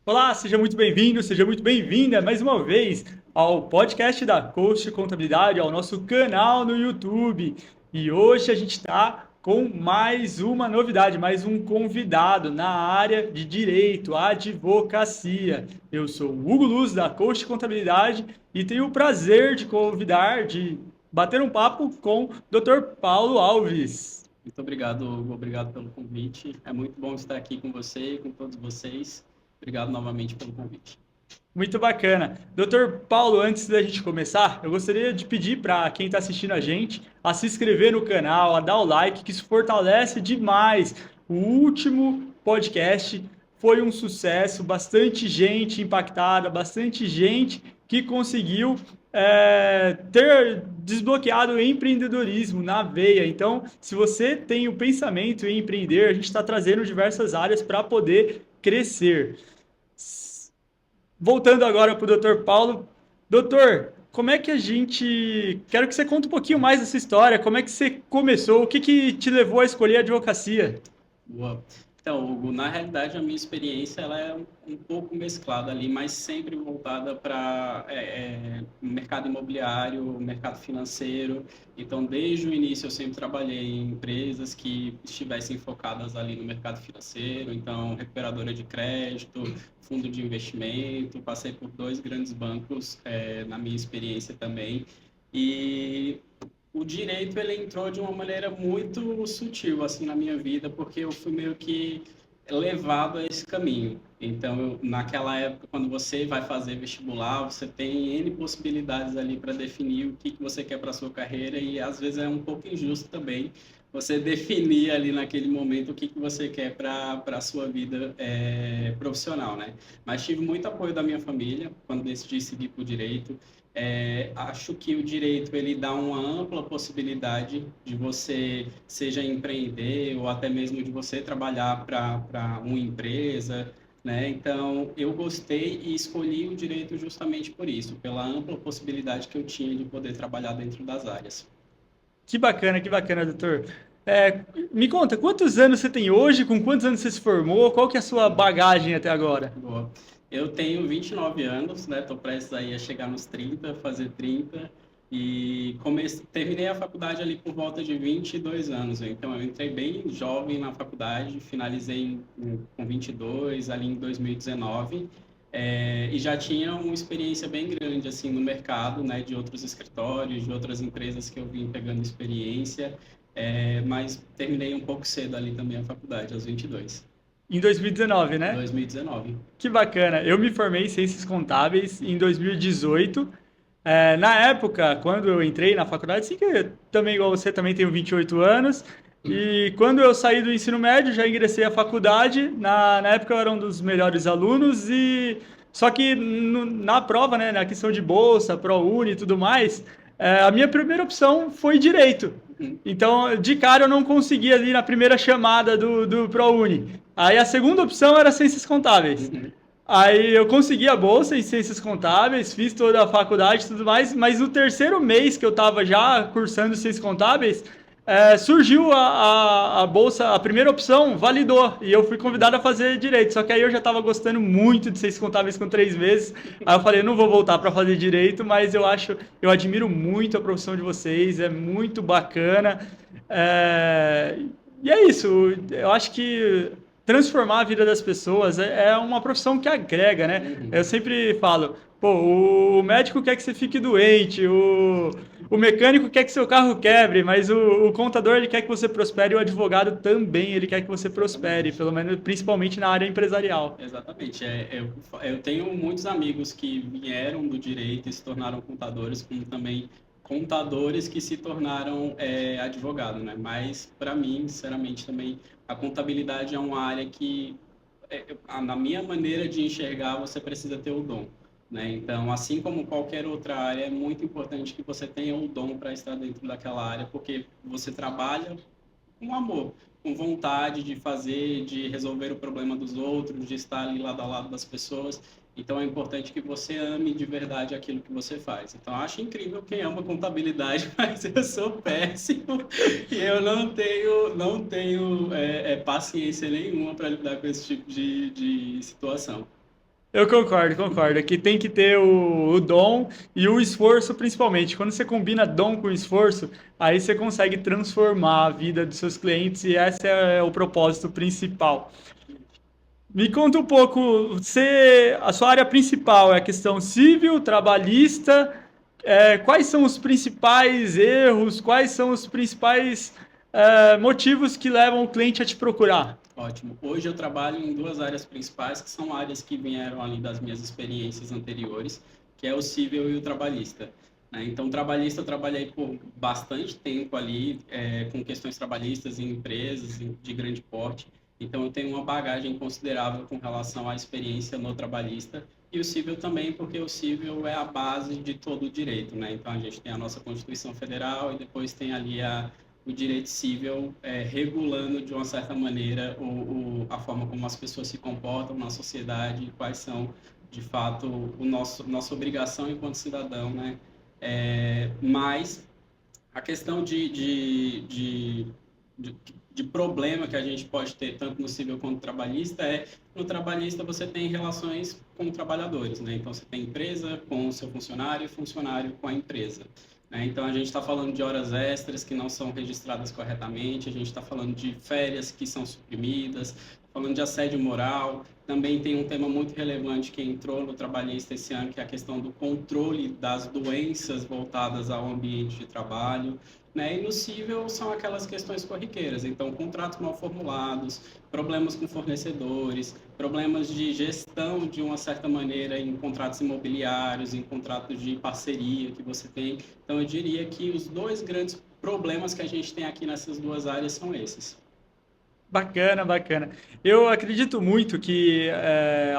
Olá, seja muito bem-vindo, seja muito bem-vinda mais uma vez ao podcast da Coach Contabilidade, ao nosso canal no YouTube. E hoje a gente está com mais uma novidade, mais um convidado na área de direito, advocacia. Eu sou o Hugo Luz da Coach Contabilidade e tenho o prazer de bater um papo com o Dr. Paulo Alves. Muito obrigado, Hugo. Obrigado pelo convite. É muito bom estar aqui com você e com todos vocês. Obrigado novamente pelo convite. Muito bacana. Doutor Paulo, antes da gente começar, eu gostaria de pedir para quem está assistindo a gente a se inscrever no canal, a dar o like, que isso fortalece demais. O último podcast foi um sucesso, bastante gente impactada, bastante gente que conseguiu ter desbloqueado o empreendedorismo na veia. Então, se você tem o pensamento em empreender, a gente está trazendo diversas áreas para poder crescer. Voltando agora para o Dr. Paulo. Doutor, como é que a gente... Quero que você conte um pouquinho mais dessa história, como é que você começou, o que que te levou a escolher a advocacia? Boa. Então, Hugo, na realidade, a minha experiência ela é um pouco mesclada ali, mas sempre voltada para mercado imobiliário, mercado financeiro. Então, desde o início, eu sempre trabalhei em empresas que estivessem focadas ali no mercado financeiro. Então, recuperadora de crédito, fundo de investimento. Passei por dois grandes bancos na minha experiência também. E o direito ele entrou de uma maneira muito sutil assim na minha vida, porque eu fui meio que levado a esse caminho. Então, naquela época, quando você vai fazer vestibular, você tem N possibilidades ali para definir o que você quer para a sua carreira e às vezes é um pouco injusto também você definir ali naquele momento o que você quer para a sua vida profissional, né? Mas tive muito apoio da minha família quando decidi seguir por direito. Acho que o direito ele dá uma ampla possibilidade de você, seja empreender ou até mesmo de você trabalhar para uma empresa, né? Então, eu gostei e escolhi o direito justamente por isso, pela ampla possibilidade que eu tinha de poder trabalhar dentro das áreas. Que bacana, doutor. Me conta, quantos anos você tem hoje, com quantos anos você se formou, qual que é a sua bagagem até agora? Boa. Eu tenho 29 anos, né? Estou prestes aí a chegar nos 30, fazer 30. E terminei a faculdade ali por volta de 22 anos. Então, eu entrei bem jovem na faculdade, finalizei com 22, ali em 2019. E já tinha uma experiência bem grande, assim, no mercado, né? De outros escritórios, de outras empresas que eu vim pegando experiência. Mas terminei um pouco cedo ali também a faculdade, aos 22. Em 2019, né? 2019. Que bacana. Eu me formei em Ciências Contábeis em 2018. Na época, quando eu entrei na faculdade, sim, que eu também, igual você, também tenho 28 anos. E quando eu saí do ensino médio, já ingressei à faculdade. Na época, eu era um dos melhores alunos. Só que na prova, né, na questão de bolsa, ProUni e tudo mais, a minha primeira opção foi direito. Então, de cara, eu não consegui ali na primeira chamada do ProUni. Aí a segunda opção era Ciências Contábeis. Uhum. Aí eu consegui a bolsa em Ciências Contábeis, fiz toda a faculdade e tudo mais, mas no terceiro mês que eu estava já cursando Ciências Contábeis, surgiu a bolsa, a primeira opção validou, e eu fui convidado a fazer direito, só que aí eu já estava gostando muito de Ciências Contábeis com 3 meses, aí eu falei, eu não vou voltar para fazer direito, mas eu admiro muito a profissão de vocês, é muito bacana, e é isso, eu acho que transformar a vida das pessoas é uma profissão que agrega, né? Eu Uhum. sempre falo, pô, o médico quer que você fique doente, o mecânico quer que seu carro quebre, mas o contador ele quer que você prospere, e o advogado também ele quer que você prospere, Exatamente. pelo menos principalmente na área empresarial. Exatamente. Eu tenho muitos amigos que vieram do direito e se tornaram contadores, como também contadores que se tornaram advogado, né? Mas, para mim, sinceramente, também a contabilidade é uma área que, na minha maneira de enxergar, você precisa ter o dom, né? Então, assim como qualquer outra área, é muito importante que você tenha o dom para estar dentro daquela área, porque você trabalha com amor, com vontade de fazer, de resolver o problema dos outros, de estar ali lado a lado das pessoas. Então é importante que você ame de verdade aquilo que você faz. Então eu acho incrível quem ama contabilidade, mas eu sou péssimo e eu não tenho paciência nenhuma para lidar com esse tipo de situação. Eu concordo, concordo. Que tem que ter o dom e o esforço, principalmente. Quando você combina dom com esforço, aí você consegue transformar a vida dos seus clientes e esse é o propósito principal. Me conta um pouco, a sua área principal é a questão civil, trabalhista. Quais são os principais erros? Quais são os principais motivos que levam o cliente a te procurar? Ótimo. Hoje eu trabalho em duas áreas principais, que são áreas que vieram ali das minhas experiências anteriores, que é o civil e o trabalhista. Né? Então, trabalhista eu trabalhei por bastante tempo ali, com questões trabalhistas em empresas de grande porte. Então, eu tenho uma bagagem considerável com relação à experiência no trabalhista. E o civil também, porque o civil é a base de todo o direito. Né? Então, a gente tem a nossa Constituição Federal e depois tem ali o direito civil regulando de uma certa maneira a forma como as pessoas se comportam na sociedade e quais são, de fato, nossa obrigação enquanto cidadão, né? Mas a questão de, de problema que a gente pode ter tanto no civil quanto no trabalhista no trabalhista você tem relações com trabalhadores, né? Então você tem empresa com o seu funcionário e funcionário com a empresa. Né? Então a gente está falando de horas extras que não são registradas corretamente, a gente está falando de férias que são suprimidas, falando de assédio moral. Também tem um tema muito relevante que entrou no trabalhista esse ano, que é a questão do controle das doenças voltadas ao ambiente de trabalho. Né? E no cível são aquelas questões corriqueiras, então contratos mal formulados, problemas com fornecedores, problemas de gestão de uma certa maneira em contratos imobiliários, em contratos de parceria que você tem. Então eu diria que os dois grandes problemas que a gente tem aqui nessas duas áreas são esses. Bacana, bacana. Eu acredito muito que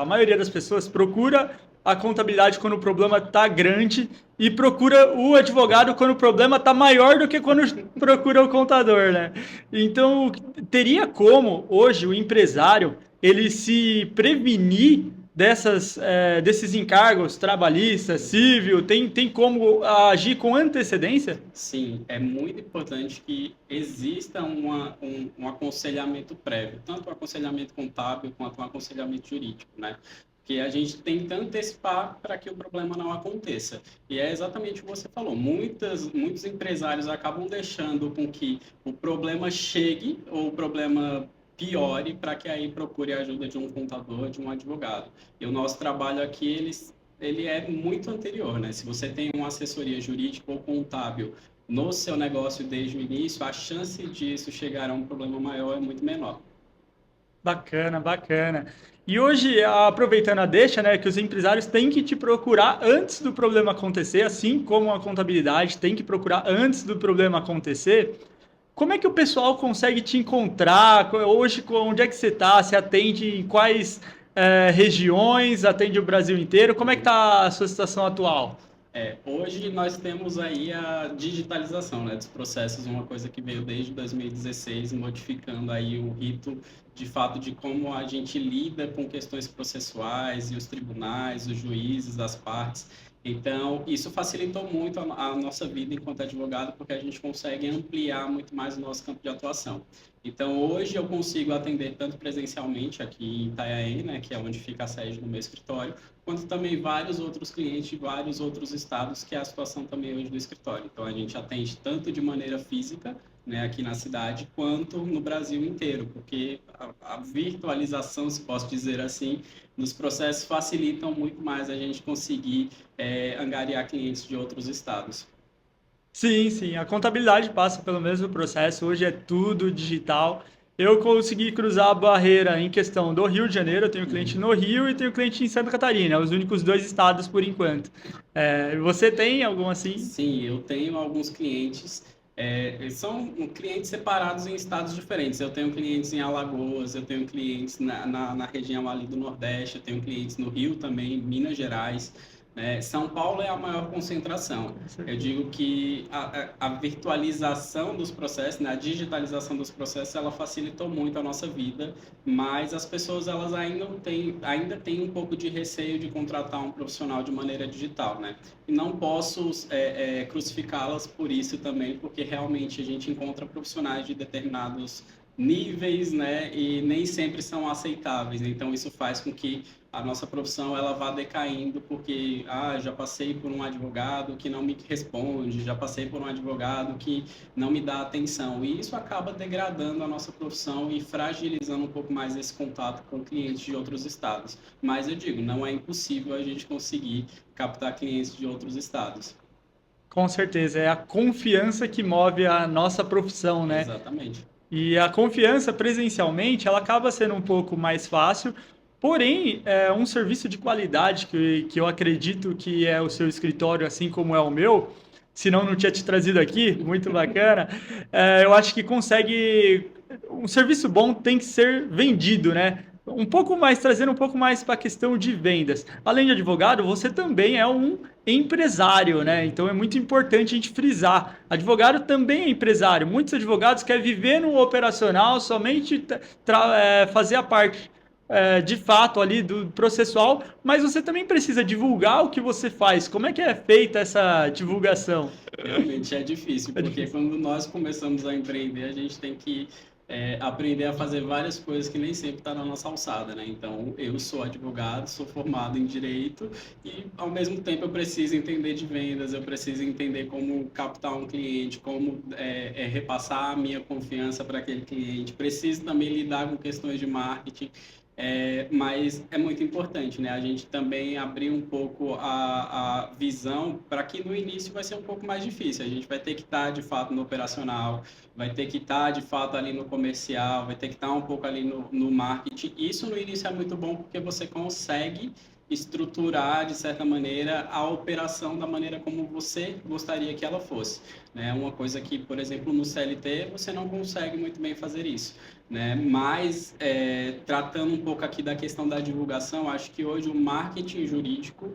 a maioria das pessoas procura a contabilidade quando o problema está grande e procura o advogado quando o problema está maior do que quando procura o contador, né? Então, teria como hoje o empresário ele se prevenir desses encargos trabalhistas, civil, tem como agir com antecedência? Sim, é muito importante que exista um aconselhamento prévio, tanto o aconselhamento contábil quanto o aconselhamento jurídico, né? Que a gente tenta antecipar para que o problema não aconteça. E é exatamente o que você falou. Muitos empresários acabam deixando com que o problema chegue ou o problema piore para que aí procure a ajuda de um contador, de um advogado. E o nosso trabalho aqui, ele é muito anterior, né? Se você tem uma assessoria jurídica ou contábil no seu negócio desde o início, a chance disso chegar a um problema maior é muito menor. Bacana, bacana. E hoje, aproveitando a deixa, né, que os empresários têm que te procurar antes do problema acontecer, assim como a contabilidade tem que procurar antes do problema acontecer. Como é que o pessoal consegue te encontrar? Hoje, onde é que você está? Você atende em quais regiões? Atende o Brasil inteiro? Como é que está a sua situação atual? Hoje nós temos aí a digitalização, né, dos processos, uma coisa que veio desde 2016, modificando aí o rito, de fato, de como a gente lida com questões processuais e os tribunais, os juízes, as partes. Então, isso facilitou muito a nossa vida enquanto advogado, porque a gente consegue ampliar muito mais o nosso campo de atuação. Então, hoje eu consigo atender tanto presencialmente aqui em Itanhaém, né, que é onde fica a sede do meu escritório, quanto também vários outros clientes de vários outros estados, que é a situação também hoje do escritório. Então, a gente atende tanto de maneira física, né, aqui na cidade, quanto no Brasil inteiro, porque a virtualização, se posso dizer assim, dos processos facilitam muito mais a gente conseguir angariar clientes de outros estados. Sim, sim, a contabilidade passa pelo mesmo processo, hoje é tudo digital. Eu consegui cruzar a barreira em questão do Rio de Janeiro, eu tenho cliente no Rio e tenho cliente em Santa Catarina, os únicos dois estados por enquanto. Você tem algum assim? Sim, eu tenho alguns clientes, eles são clientes separados em estados diferentes. Eu tenho clientes em Alagoas, eu tenho clientes na região ali do Nordeste, eu tenho clientes no Rio também, Minas Gerais. São Paulo é a maior concentração. Eu digo que a virtualização dos processos, né, a digitalização dos processos, ela facilitou muito a nossa vida, mas as pessoas elas ainda têm um pouco de receio de contratar um profissional de maneira digital, né? E não posso crucificá-las por isso também, porque realmente a gente encontra profissionais de determinados níveis, né, e nem sempre são aceitáveis. Então isso faz com que a nossa profissão ela vá decaindo, porque já passei por um advogado que não me responde, já passei por um advogado que não me dá atenção, e isso acaba degradando a nossa profissão e fragilizando um pouco mais esse contato com clientes de outros estados. Mas eu digo, não é impossível a gente conseguir captar clientes de outros estados. Com certeza, é a confiança que move a nossa profissão, né? Exatamente. E a confiança presencialmente, ela acaba sendo um pouco mais fácil, porém, é um serviço de qualidade que eu acredito que é o seu escritório, assim como é o meu, senão não tinha te trazido aqui, muito bacana, eu acho que consegue... Um serviço bom tem que ser vendido, né? Um pouco mais, trazendo um pouco mais para a questão de vendas. Além de advogado, você também é um empresário, né? Então é muito importante a gente frisar. Advogado também é empresário. Muitos advogados querem viver no operacional, somente fazer a parte de fato ali do processual, mas você também precisa divulgar o que você faz. Como é que é feita essa divulgação? Realmente é difícil, porque quando nós começamos a empreender, a gente tem que aprender a fazer várias coisas que nem sempre está na nossa alçada, né? Então, eu sou advogado, sou formado em direito e, ao mesmo tempo, eu preciso entender de vendas, eu preciso entender como captar um cliente, como repassar a minha confiança para aquele cliente, preciso também lidar com questões de marketing. Mas é muito importante, né? A gente também abrir um pouco a visão para que no início vai ser um pouco mais difícil. A gente vai ter que estar de fato no operacional, vai ter que estar de fato ali no comercial, vai ter que estar um pouco ali no marketing. Isso no início é muito bom porque você consegue estruturar de certa maneira a operação da maneira como você gostaria que ela fosse, né? Uma coisa que, por exemplo, no CLT você não consegue muito bem fazer isso, né? Mas tratando um pouco aqui da questão da divulgação, acho que hoje o marketing jurídico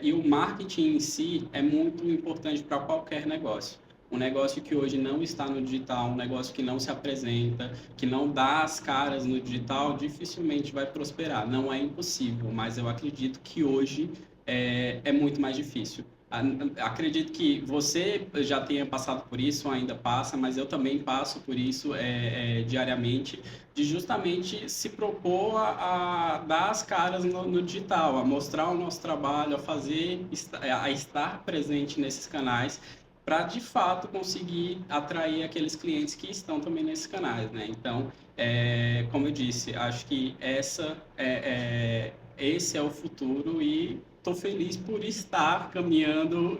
e o marketing em si é muito importante para qualquer negócio. Um negócio que hoje não está no digital, um negócio que não se apresenta, que não dá as caras no digital, dificilmente vai prosperar. Não é impossível, mas eu acredito que hoje é muito mais difícil. Acredito que você já tenha passado por isso, ainda passa, mas eu também passo por isso diariamente, de justamente se propor a dar as caras no digital, a mostrar o nosso trabalho, a estar presente nesses canais, para de fato conseguir atrair aqueles clientes que estão também nesses canais, né? Então, como eu disse, acho que esse é o futuro e estou feliz por estar caminhando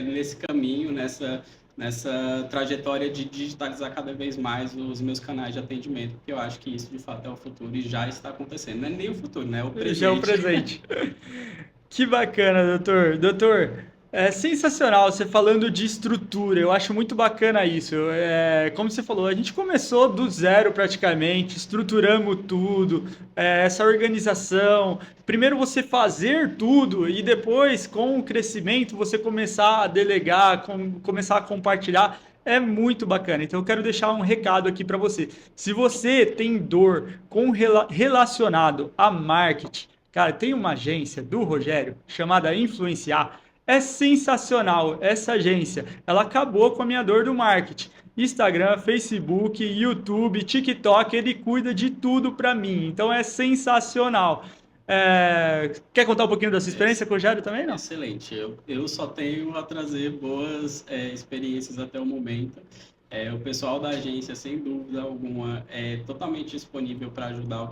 nesse caminho, nessa trajetória de digitalizar cada vez mais os meus canais de atendimento, porque eu acho que isso de fato é o futuro e já está acontecendo. Não é nem o futuro, né? É o presente. Já é o presente. Que bacana, doutor. Doutor, é sensacional você falando de estrutura. Eu acho muito bacana isso. Como você falou, a gente começou do zero praticamente, estruturamos tudo, essa organização. Primeiro você fazer tudo e depois, com o crescimento, você começar a delegar, começar a compartilhar. É muito bacana. Então, eu quero deixar um recado aqui para você. Se você tem dor relacionado a marketing, cara, tem uma agência do Rogério chamada Influenciar. É sensacional essa agência. Ela acabou com a minha dor do marketing. Instagram, Facebook, YouTube, TikTok, ele cuida de tudo para mim. Então é sensacional. Quer contar um pouquinho da sua experiência com o Rogério também, não? Excelente. Eu só tenho a trazer boas experiências até o momento. O pessoal da agência, sem dúvida alguma, é totalmente disponível para ajudar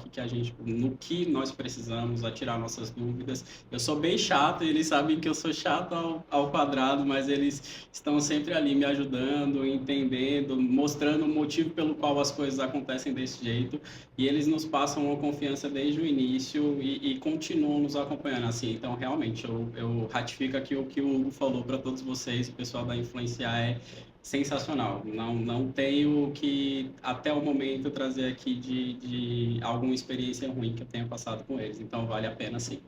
no que nós precisamos, a tirar nossas dúvidas. Eu sou bem chato, eles sabem que eu sou chato ao quadrado, mas eles estão sempre ali me ajudando, entendendo, mostrando o motivo pelo qual as coisas acontecem desse jeito. E eles nos passam uma confiança desde o início e continuam nos acompanhando assim. Então, realmente, eu ratifico aqui o que o Hugo falou para todos vocês, o pessoal da Influenciar sensacional. Não tenho que, até o momento, trazer aqui de alguma experiência ruim que eu tenha passado com eles. Então, vale a pena, sim.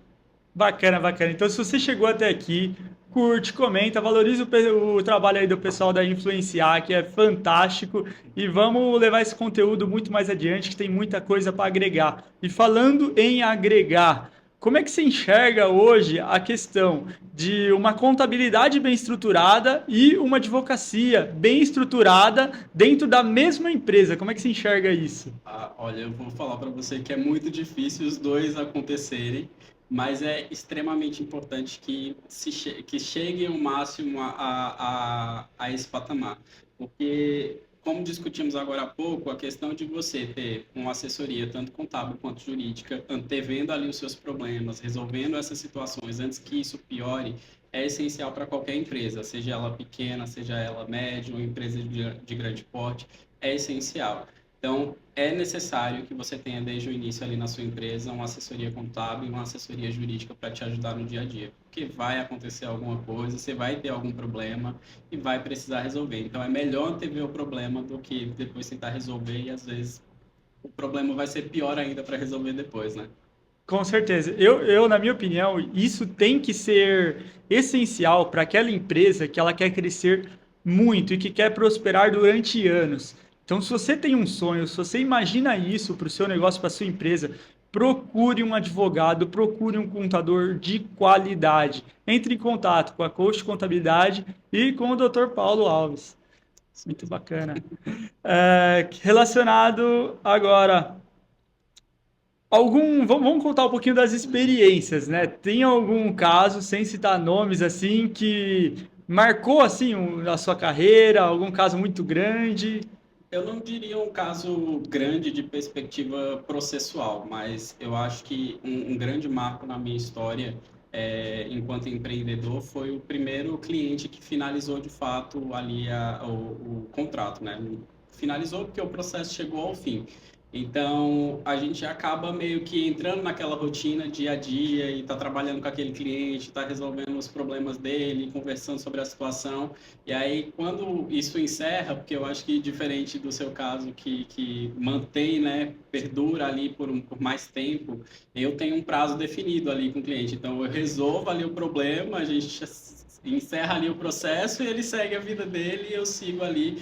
Bacana, bacana. Então, se você chegou até aqui, curte, comenta, valorize o trabalho aí do pessoal da Influenciar, que é fantástico. E vamos levar esse conteúdo muito mais adiante, que tem muita coisa para agregar. E falando em agregar, como é que você enxerga hoje a questão de uma contabilidade bem estruturada e uma advocacia bem estruturada dentro da mesma empresa? Como é que você enxerga isso? Olha, eu vou falar para você que é muito difícil os dois acontecerem, mas é extremamente importante que cheguem ao máximo a esse patamar. Porque, como discutimos agora há pouco, a questão de você ter uma assessoria, tanto contábil quanto jurídica, antevendo ali os seus problemas, resolvendo essas situações antes que isso piore, é essencial para qualquer empresa, seja ela pequena, seja ela média ou empresa de grande porte, é essencial. Então, é necessário que você tenha desde o início ali na sua empresa uma assessoria contábil e uma assessoria jurídica para te ajudar no dia a dia. Porque vai acontecer alguma coisa, você vai ter algum problema e vai precisar resolver. Então, é melhor antever o problema do que depois tentar resolver e, às vezes, o problema vai ser pior ainda para resolver depois, né? Com certeza. Na minha opinião, isso tem que ser essencial para aquela empresa que ela quer crescer muito e que quer prosperar durante anos. Então, se você tem um sonho, se você imagina isso para o seu negócio, para a sua empresa, procure um advogado, procure um contador de qualidade. Entre em contato com a Coach Contabilidade e com o Dr. Paulo Alves. Muito bacana. Relacionado agora vamos contar um pouquinho das experiências, né? Tem algum caso, sem citar nomes, assim, que marcou, assim, a sua carreira? Algum caso muito grande? Eu não diria um caso grande de perspectiva processual, mas eu acho que um grande marco na minha história, enquanto empreendedor, foi o primeiro cliente que finalizou de fato ali o contrato, né? Finalizou porque o processo chegou ao fim. Então, a gente acaba meio que entrando naquela rotina dia a dia e está trabalhando com aquele cliente, está resolvendo os problemas dele, conversando sobre a situação. E aí, quando isso encerra, porque eu acho que diferente do seu caso, que mantém, né, perdura ali por mais tempo, eu tenho um prazo definido ali com o cliente. Então, eu resolvo ali o problema, a gente encerra ali o processo e ele segue a vida dele e eu sigo ali,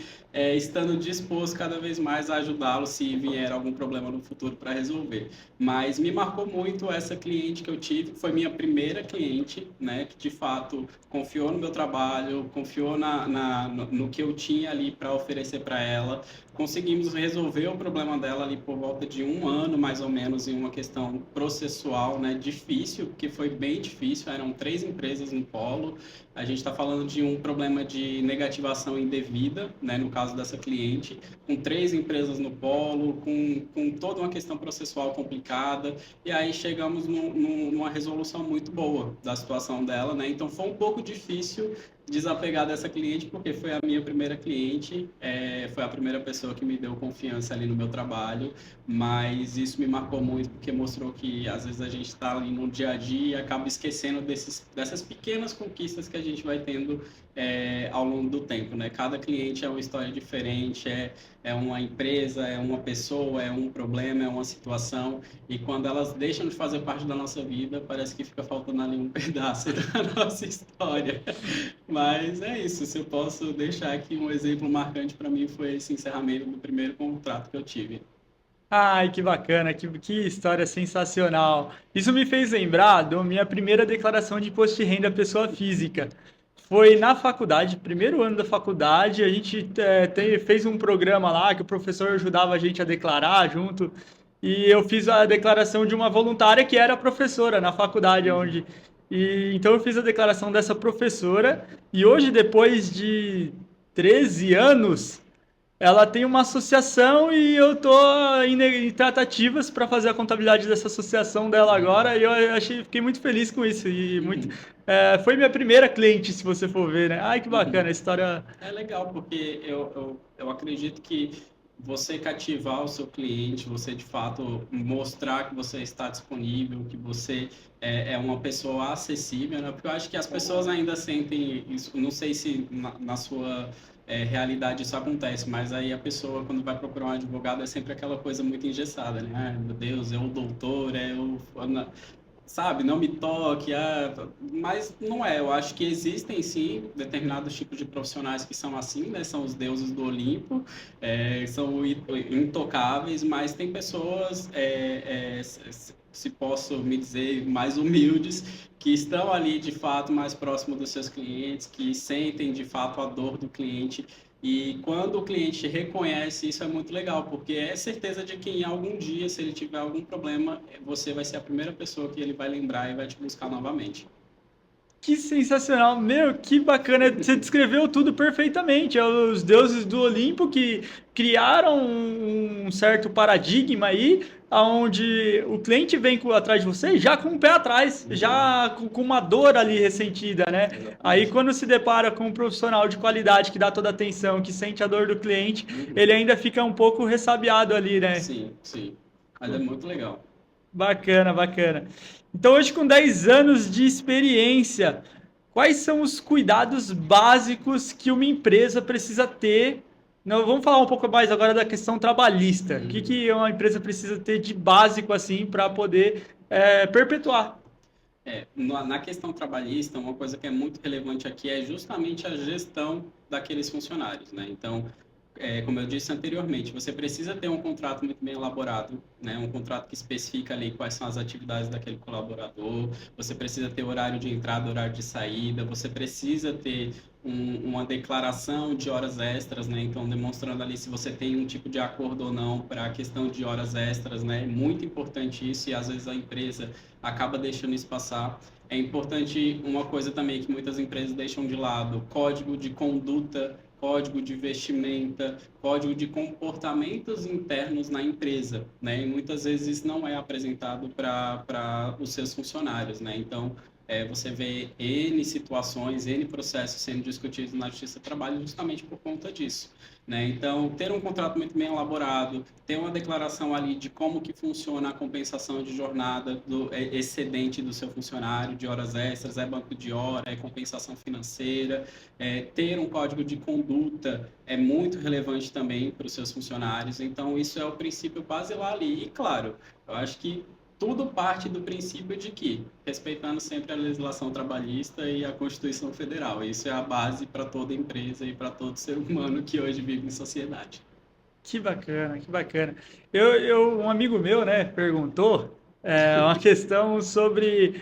estando disposto cada vez mais a ajudá-lo se vier algum problema no futuro para resolver. Mas me marcou muito essa cliente que eu tive, foi minha primeira cliente, né, que de fato confiou no meu trabalho, confiou no que eu tinha ali para oferecer para ela. Conseguimos resolver o problema dela ali por volta de um ano, mais ou menos, em uma questão processual, né, difícil, porque foi bem difícil, eram 3 empresas no polo. A gente está falando de um problema de negativação indevida, né, no caso dessa cliente, com 3 empresas no polo, com toda uma questão processual complicada, e aí chegamos numa resolução muito boa da situação dela, né? Então foi um pouco difícil desapegar dessa cliente, porque foi a minha primeira cliente, foi a primeira pessoa que me deu confiança ali no meu trabalho, mas isso me marcou muito, porque mostrou que às vezes a gente está ali no dia a dia e acaba esquecendo dessas pequenas conquistas que a gente vai tendo ao longo do tempo, né? Cada cliente é uma história diferente, é uma empresa, é uma pessoa, é um problema, é uma situação, e quando elas deixam de fazer parte da nossa vida, parece que fica faltando ali um pedaço da nossa história. Mas é isso, se eu posso deixar aqui um exemplo marcante para mim foi esse encerramento do primeiro contrato que eu tive. Ai, que bacana, que história sensacional. Isso me fez lembrar da minha primeira declaração de imposto de renda pessoa física. Foi na faculdade, primeiro ano da faculdade, a gente fez um programa lá que o professor ajudava a gente a declarar junto, e eu fiz a declaração de uma voluntária que era professora na faculdade onde. Então eu fiz a declaração dessa professora, e hoje, depois de 13 anos, ela tem uma associação e eu tô em tratativas para fazer a contabilidade dessa associação dela agora, e eu fiquei muito feliz com isso. Foi minha primeira cliente, se você for ver, né? Ai, que bacana, a história. É legal, porque eu acredito que você cativar o seu cliente, você de fato mostrar que você está disponível, que você é uma pessoa acessível, né? Porque eu acho que as pessoas ainda sentem isso, não sei se na sua realidade isso acontece, mas aí a pessoa, quando vai procurar um advogado, é sempre aquela coisa muito engessada, né? Ai, meu Deus, é o doutor, sabe, não me toque, mas não é. Eu acho que existem sim determinados tipos de profissionais que são assim, né? São os deuses do Olimpo, são intocáveis, mas tem pessoas se posso me dizer, mais humildes, que estão ali de fato mais próximo dos seus clientes, que sentem de fato a dor do cliente. E quando o cliente reconhece isso é muito legal, porque é certeza de que em algum dia, se ele tiver algum problema, você vai ser a primeira pessoa que ele vai lembrar e vai te buscar novamente. Que sensacional, meu, que bacana. Você descreveu tudo perfeitamente. É os deuses do Olimpo que criaram um certo paradigma aí, onde o cliente vem atrás de você já com o pé atrás, já com uma dor ali ressentida, né? Aí Exatamente. quando se depara com um profissional de qualidade que dá toda a atenção, que sente a dor do cliente, Uhum. ele ainda fica um pouco ressabiado ali, né? Sim, sim. Mas é muito legal. Bacana, bacana. Então, hoje, com 10 anos de experiência, quais são os cuidados básicos que uma empresa precisa ter? Não, vamos falar um pouco mais agora da questão trabalhista. O que, Uhum. que uma empresa precisa ter de básico assim para poder perpetuar? Na questão trabalhista, uma coisa que é muito relevante aqui é justamente a gestão daqueles funcionários, né? Então, como eu disse anteriormente, você precisa ter um contrato muito bem elaborado, né? Um contrato que especifica ali quais são as atividades daquele colaborador, você precisa ter horário de entrada, horário de saída, você precisa ter uma declaração de horas extras, né? Então, demonstrando ali se você tem um tipo de acordo ou não para a questão de horas extras, né? É muito importante isso e às vezes a empresa acaba deixando isso passar. É importante uma coisa também que muitas empresas deixam de lado: código de conduta, código de vestimenta, código de comportamentos internos na empresa, né? E muitas vezes não é apresentado para os seus funcionários, né? Então, você vê N situações, N processos sendo discutidos na Justiça do Trabalho justamente por conta disso, né? Então, ter um contrato muito bem elaborado, ter uma declaração ali de como que funciona a compensação de jornada do excedente do seu funcionário, de horas extras, é banco de hora, é compensação financeira, ter um código de conduta é muito relevante também para os seus funcionários. Então, isso é o princípio basilar ali. E, claro, eu acho que tudo parte do princípio de que, respeitando sempre a legislação trabalhista e a Constituição Federal. Isso é a base para toda empresa e para todo ser humano que hoje vive em sociedade. Que bacana, que bacana. Um amigo meu, né, perguntou uma questão sobre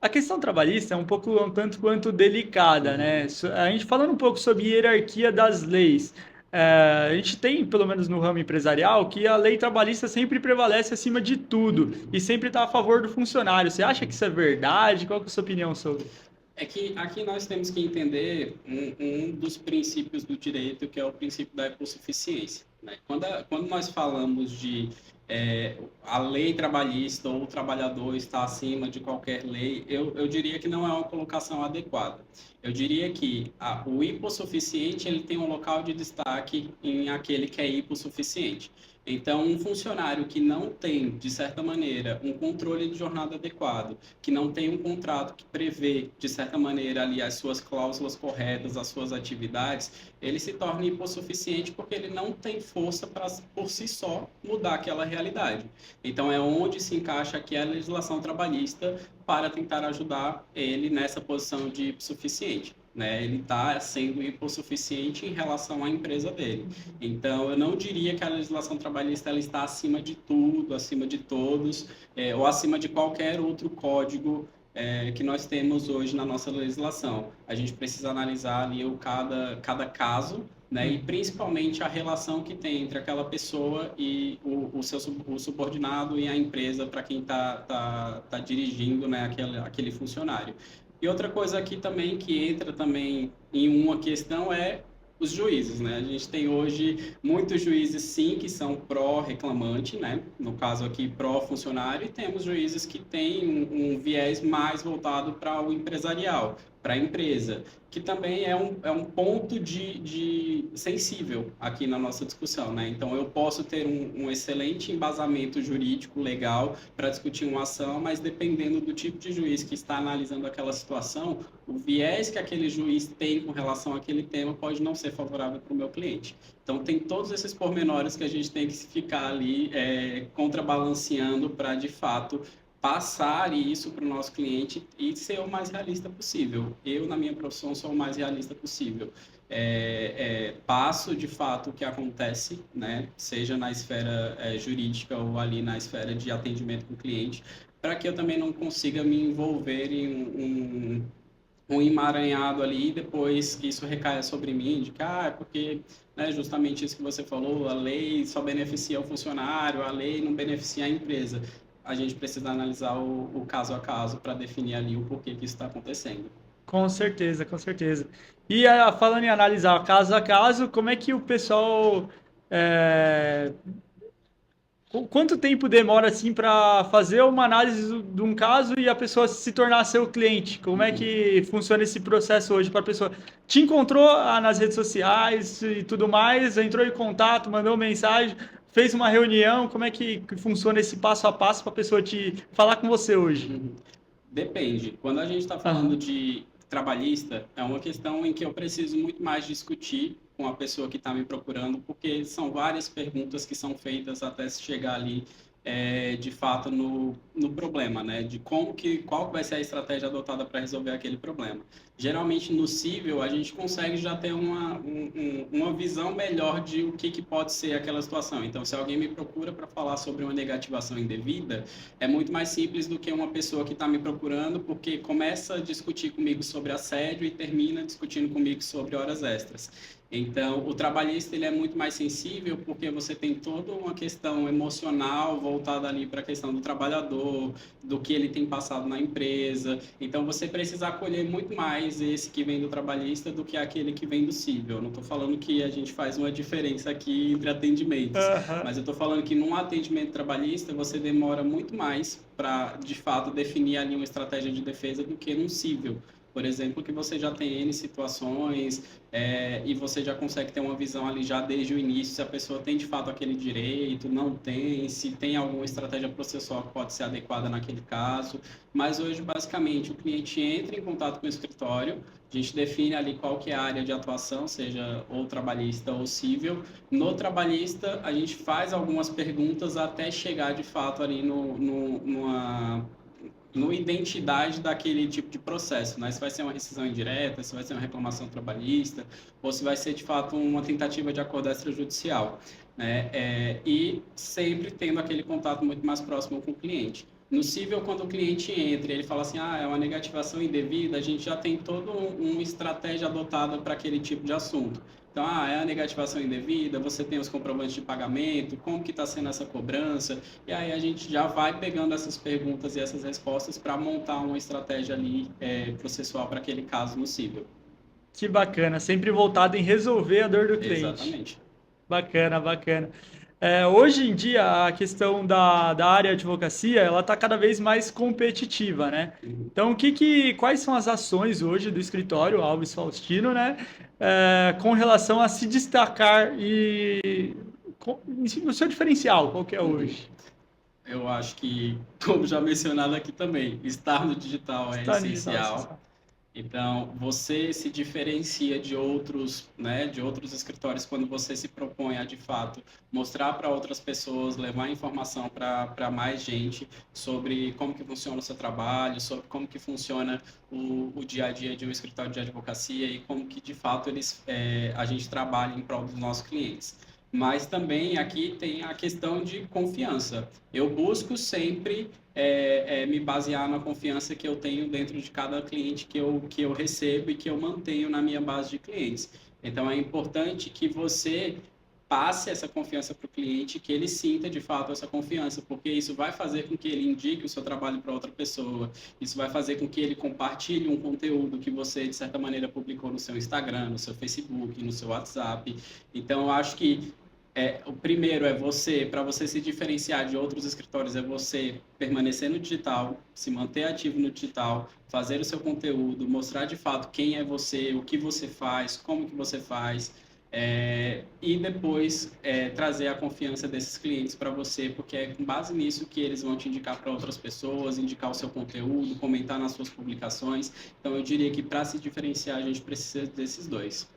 a questão trabalhista é um pouco um tanto quanto delicada, né? Uhum. A gente falando um pouco sobre hierarquia das leis, a gente tem, pelo menos no ramo empresarial, que a lei trabalhista sempre prevalece acima de tudo e sempre está a favor do funcionário. Você acha que isso é verdade? Qual que é a sua opinião sobre? É que aqui nós temos que entender um dos princípios do direito, que é o princípio da hipossuficiência, né? Quando nós falamos de a lei trabalhista ou o trabalhador está acima de qualquer lei, eu diria que não é uma colocação adequada. Eu diria que o hipossuficiente ele tem um local de destaque em aquele que é hipossuficiente. Então, um funcionário que não tem, de certa maneira, um controle de jornada adequado, que não tem um contrato que prevê, de certa maneira, ali as suas cláusulas corretas, as suas atividades, ele se torna hipossuficiente porque ele não tem força para, por si só, mudar aquela realidade. Então, é onde se encaixa aqui a legislação trabalhista para tentar ajudar ele nessa posição de hipossuficiente. Né? Ele está sendo hipossuficiente em relação à empresa dele. Então, eu não diria que a legislação trabalhista ela está acima de tudo, acima de todos, ou acima de qualquer outro código que nós temos hoje na nossa legislação. A gente precisa analisar ali cada caso, né, e principalmente a relação que tem entre aquela pessoa e o subordinado e a empresa para quem tá dirigindo, né, aquele funcionário. E outra coisa aqui também que entra também em uma questão é os juízes, né? A gente tem hoje muitos juízes, sim, que são pró-reclamante, né? No caso aqui, pró-funcionário, e temos juízes que têm um viés mais voltado para o empresarial, para a empresa, que também é um ponto de sensível aqui na nossa discussão, né? Então, eu posso ter um excelente embasamento jurídico, legal, para discutir uma ação, mas dependendo do tipo de juiz que está analisando aquela situação, o viés que aquele juiz tem com relação àquele tema pode não ser favorável para o meu cliente. Então, tem todos esses pormenores que a gente tem que ficar ali contrabalanceando para, de fato, passar isso para o nosso cliente e ser o mais realista possível. Eu, na minha profissão, sou o mais realista possível. Passo, de fato, o que acontece, né? Seja na esfera jurídica ou ali na esfera de atendimento com o cliente, para que eu também não consiga me envolver em um emaranhado ali e depois isso recaia sobre mim, de que, é porque, né, justamente isso que você falou, a lei só beneficia o funcionário, a lei não beneficia a empresa. A gente precisa analisar o caso a caso para definir ali o porquê que isso está acontecendo. Com certeza, com certeza. E falando em analisar caso a caso, como é que o pessoal é, quanto tempo demora assim para fazer uma análise de um caso e a pessoa se tornar seu cliente? Como é Uhum. que funciona esse processo hoje para a pessoa? Te encontrou nas redes sociais e tudo mais, entrou em contato, mandou mensagem, fez uma reunião, como é que funciona esse passo a passo para a pessoa te falar com você hoje? Uhum. Depende. Quando a gente está falando Aham. de trabalhista, é uma questão em que eu preciso muito mais discutir com a pessoa que está me procurando, porque são várias perguntas que são feitas até se chegar ali, de fato, no problema, né? De qual que vai ser a estratégia adotada para resolver aquele problema. Geralmente, no cível, a gente consegue já ter uma visão melhor de o que pode ser aquela situação. Então, se alguém me procura para falar sobre uma negativação indevida, é muito mais simples do que uma pessoa que está me procurando porque começa a discutir comigo sobre assédio e termina discutindo comigo sobre horas extras. Então, o trabalhista ele é muito mais sensível porque você tem toda uma questão emocional voltada ali para a questão do trabalhador, do que ele tem passado na empresa. Então, você precisa acolher muito mais esse que vem do trabalhista do que aquele que vem do civil. Eu não estou falando que a gente faz uma diferença aqui entre atendimentos, Aham. mas eu estou falando que num atendimento trabalhista você demora muito mais para, de fato, definir ali uma estratégia de defesa do que num civil. Por exemplo, que você já tem N situações, e você já consegue ter uma visão ali já desde o início, se a pessoa tem de fato aquele direito, não tem, se tem alguma estratégia processual que pode ser adequada naquele caso. Mas hoje, basicamente, o cliente entra em contato com o escritório, a gente define ali qual que é a área de atuação, seja ou trabalhista ou civil. No trabalhista, a gente faz algumas perguntas até chegar de fato ali numa no identidade daquele tipo de processo, né? Se vai ser uma rescisão indireta, se vai ser uma reclamação trabalhista, ou se vai ser de fato uma tentativa de acordo extrajudicial, né? E sempre tendo aquele contato muito mais próximo com o cliente. No cível, quando o cliente entra e ele fala assim, é uma negativação indevida, a gente já tem toda uma estratégia adotada para aquele tipo de assunto. Então, é a negativação indevida, você tem os comprovantes de pagamento, como que está sendo essa cobrança, e aí a gente já vai pegando essas perguntas e essas respostas para montar uma estratégia ali, processual para aquele caso no cível. Que bacana, sempre voltado em resolver a dor do cliente. Exatamente. Bacana, bacana. Hoje em dia, a questão da área de advocacia, ela está cada vez mais competitiva, né? Uhum. Então, quais são as ações hoje do escritório Alves Faustino, né? Com relação a se destacar o seu diferencial, qual que é Uhum. hoje? Eu acho que, como já mencionado aqui também, estar no digital é Está no digital, é essencial. essencial. Então, você se diferencia de outros, né, de outros escritórios quando você se propõe a, de fato, mostrar para outras pessoas, levar informação para mais gente sobre como que funciona o seu trabalho, sobre como que funciona o dia a dia de um escritório de advocacia e como que, de fato, a gente trabalha em prol dos nossos clientes. Mas também aqui tem a questão de confiança. Eu busco sempre me basear na confiança que eu tenho dentro de cada cliente que eu recebo e que eu mantenho na minha base de clientes. Então, é importante que você passe essa confiança para o cliente, que ele sinta de fato essa confiança, porque isso vai fazer com que ele indique o seu trabalho para outra pessoa, isso vai fazer com que ele compartilhe um conteúdo que você, de certa maneira, publicou no seu Instagram, no seu Facebook, no seu WhatsApp. Então, eu acho que o primeiro é você, para você se diferenciar de outros escritórios, é você permanecer no digital, se manter ativo no digital, fazer o seu conteúdo, mostrar de fato quem é você, o que você faz, como que você faz, e depois trazer a confiança desses clientes para você, porque é com base nisso que eles vão te indicar para outras pessoas, indicar o seu conteúdo, comentar nas suas publicações. Então, eu diria que para se diferenciar, a gente precisa desses dois.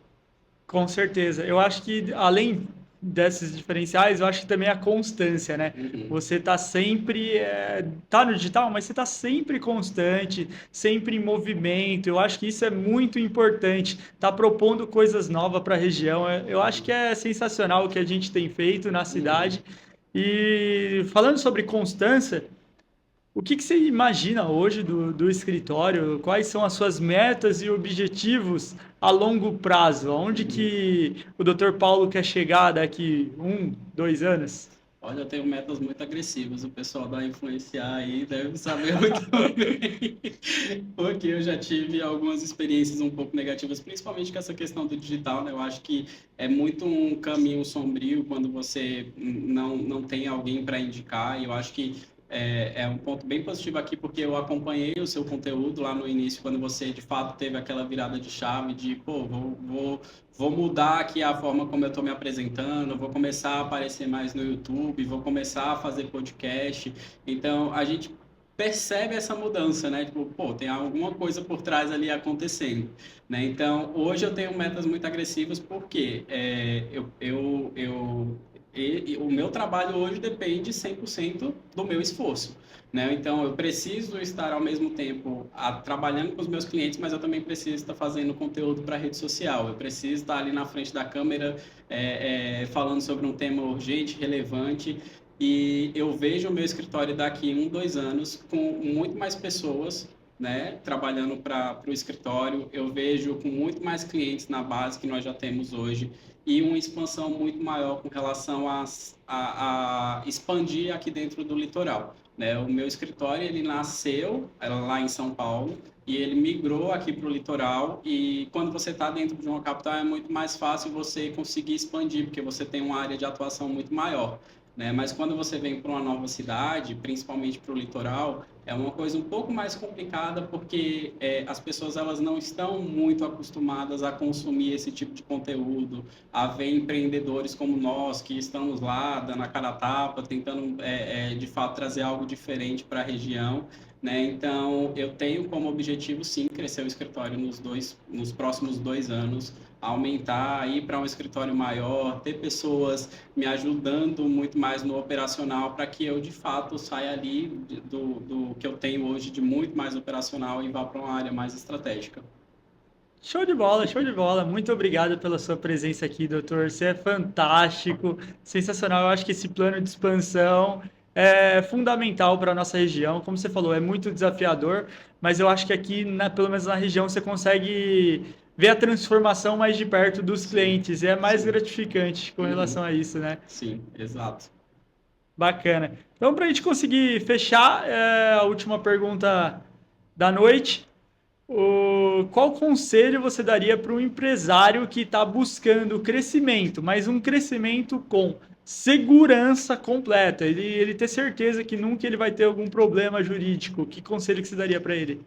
Com certeza. Eu acho que, além desses diferenciais, eu acho que também a constância, né? Uhum. Você tá sempre, tá no digital, mas você tá sempre constante, sempre em movimento. Eu acho que isso é muito importante. Tá propondo coisas novas para a região. Eu acho que é sensacional o que a gente tem feito na Uhum. cidade. E falando sobre constância, O que você imagina hoje do escritório? Quais são as suas metas e objetivos a longo prazo? Aonde que o Dr. Paulo quer chegar daqui 1, 2 anos? Olha, eu tenho metas muito agressivas, o pessoal da Influenciar aí deve saber muito bem, porque eu já tive algumas experiências um pouco negativas, principalmente com essa questão do digital, né? Eu acho que é muito um caminho sombrio quando você não tem alguém para indicar, e eu acho que é um ponto bem positivo aqui, porque eu acompanhei o seu conteúdo lá no início, quando você de fato teve aquela virada de chave de, pô, vou mudar aqui a forma como eu estou me apresentando, vou começar a aparecer mais no YouTube, vou começar a fazer podcast. Então, a gente percebe essa mudança, né? Tipo, pô, tem alguma coisa por trás ali acontecendo, né? Então, hoje eu tenho metas muito agressivas porque o meu trabalho hoje depende 100% do meu esforço, né? Então, eu preciso estar ao mesmo tempo trabalhando com os meus clientes, mas eu também preciso estar fazendo conteúdo para a rede social. Eu preciso estar ali na frente da câmera, falando sobre um tema urgente, relevante. E eu vejo o meu escritório daqui 1, 2 anos com muito mais pessoas, né, trabalhando para o escritório. Eu vejo com muito mais clientes na base que nós já temos hoje e uma expansão muito maior com relação a expandir aqui dentro do litoral, né? O meu escritório, ele nasceu lá em São Paulo e ele migrou aqui para o litoral, e quando você está dentro de uma capital é muito mais fácil você conseguir expandir, porque você tem uma área de atuação muito maior, né? Mas quando você vem para uma nova cidade, principalmente para o litoral, é uma coisa um pouco mais complicada, porque as pessoas elas não estão muito acostumadas a consumir esse tipo de conteúdo, a ver empreendedores como nós, que estamos lá dando a cara a tapa, tentando de fato trazer algo diferente para a região, né? Então, eu tenho como objetivo, sim, crescer o escritório nos próximos 2 anos, aumentar, ir para um escritório maior, ter pessoas me ajudando muito mais no operacional, para que eu, de fato, saia ali do que eu tenho hoje de muito mais operacional e vá para uma área mais estratégica. Show de bola, show de bola. Muito obrigado pela sua presença aqui, doutor. Você é fantástico, sensacional. Eu acho que esse plano de expansão é fundamental para a nossa região. Como você falou, é muito desafiador, mas eu acho que aqui, pelo menos na região, você consegue ver a transformação mais de perto dos Sim, clientes. E é mais sim. gratificante com relação Uhum. a isso, né? Sim, exato. Bacana. Então, para a gente conseguir fechar, a última pergunta da noite. Qual conselho você daria para um empresário que está buscando crescimento, mas um crescimento com segurança completa? Ele ter certeza que nunca ele vai ter algum problema jurídico. Que conselho que você daria para ele?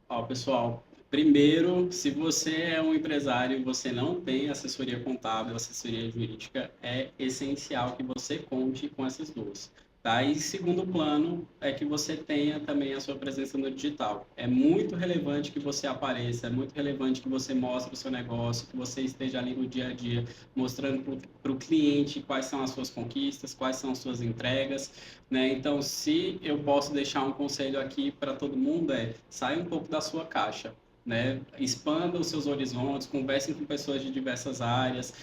Ó, pessoal, primeiro, se você é um empresário e você não tem assessoria contábil, assessoria jurídica, é essencial que você conte com essas duas. Tá? E segundo plano, é que você tenha também a sua presença no digital. É muito relevante que você apareça, é muito relevante que você mostre o seu negócio, que você esteja ali no dia a dia, mostrando para o cliente quais são as suas conquistas, quais são as suas entregas, né? Então, se eu posso deixar um conselho aqui para todo mundo, saia um pouco da sua caixa, né? Expanda os seus horizontes, conversem com pessoas de diversas áreas,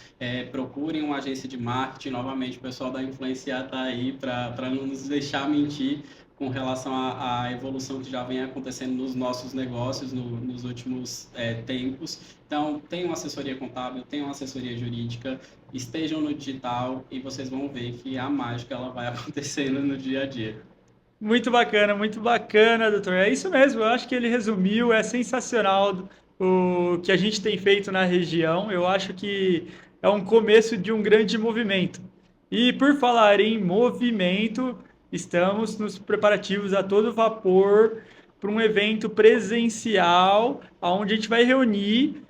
procurem uma agência de marketing. Novamente, o pessoal da Influenciar está aí para não nos deixar mentir com relação à evolução que já vem acontecendo nos nossos negócios nos últimos tempos. Então, tenham uma assessoria contábil, tenham uma assessoria jurídica, estejam no digital e vocês vão ver que a mágica ela vai acontecendo no dia a dia. Muito bacana, doutor. É isso mesmo, eu acho que ele resumiu, é sensacional o que a gente tem feito na região. Eu acho que é um começo de um grande movimento. E por falar em movimento, estamos nos preparativos a todo vapor para um evento presencial, onde a gente vai reunir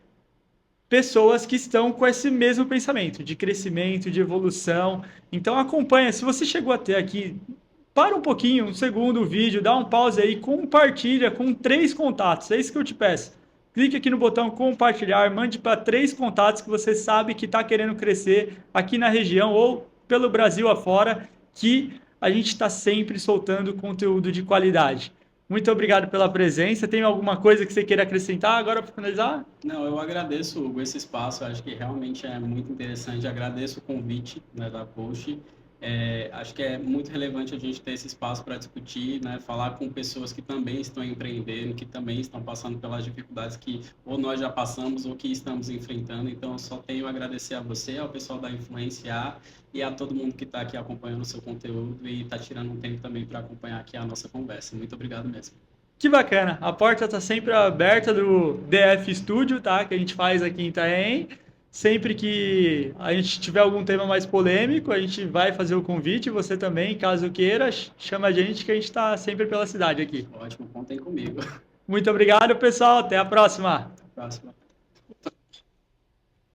pessoas que estão com esse mesmo pensamento de crescimento, de evolução. Então acompanha, se você chegou até aqui, para um pouquinho, um segundo o vídeo, dá um pause aí, compartilha com 3 contatos. É isso que eu te peço. Clique aqui no botão compartilhar, mande para 3 contatos que você sabe que está querendo crescer aqui na região ou pelo Brasil afora, que a gente está sempre soltando conteúdo de qualidade. Muito obrigado pela presença. Tem alguma coisa que você queira acrescentar agora para finalizar? Não, eu agradeço, Hugo, esse espaço. Acho que realmente é muito interessante. Agradeço o convite, né, da Post. Acho que é muito relevante a gente ter esse espaço para discutir, né? Falar com pessoas que também estão empreendendo, que também estão passando pelas dificuldades que ou nós já passamos ou que estamos enfrentando. Então, eu só tenho a agradecer a você, ao pessoal da Influenciar e a todo mundo que está aqui acompanhando o seu conteúdo e está tirando um tempo também para acompanhar aqui a nossa conversa. Muito obrigado mesmo. Que bacana. A porta está sempre aberta do DF Studio, tá? Que a gente faz aqui em Itaém. Sempre que a gente tiver algum tema mais polêmico, a gente vai fazer o convite. Você também, caso queira, chama a gente que a gente está sempre pela cidade aqui. Ótimo, contem comigo. Muito obrigado, pessoal. Até a próxima. Até a próxima.